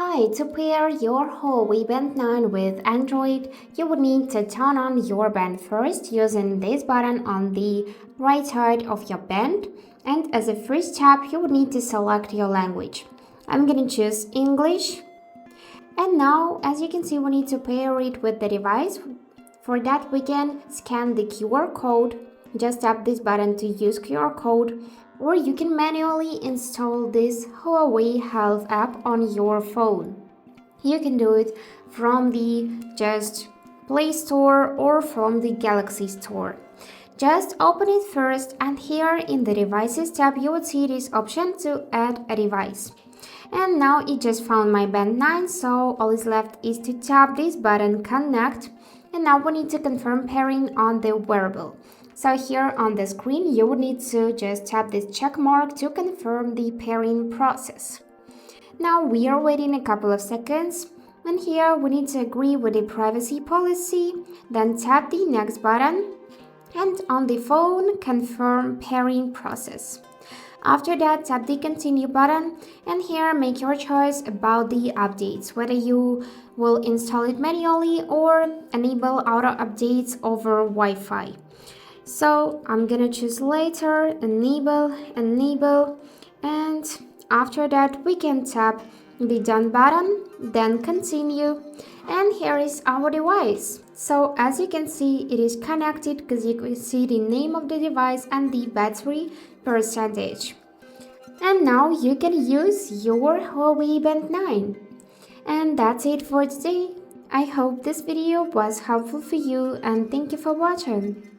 Hi, to pair your Huawei Band 9 with Android, you would need to turn on your band first using this button on the right side of your band. And as a first step, you would need to select your language. I'm going to choose English. And now, as you can see, we need to pair it with the device. For that, we can scan the QR code. Just tap this button to use QR code, or you can manually install this Huawei Health app on your phone. You can do it from the just Play Store or from the Galaxy Store. Just open it first, and here in the Devices tab you would see this option to add a device. And now it just found my Band 9, so all is left is to tap this button Connect, and now we need to confirm pairing on the wearable. So here on the screen you would need to just tap this check mark to confirm the pairing process. Now we are waiting a couple of seconds, and here we need to agree with the privacy policy, then tap the next button, and on the phone confirm pairing process. After that, tap the continue button, and here make your choice about the updates, whether you will install it manually or enable auto updates over Wi-Fi. So I'm gonna choose later, enable, and after that we can tap the done button, then continue, and here is our device. So as you can see, it is connected because you can see the name of the device and the battery percentage. And now you can use your Huawei Band 9. And that's it for today. I hope this video was helpful for you, and thank you for watching.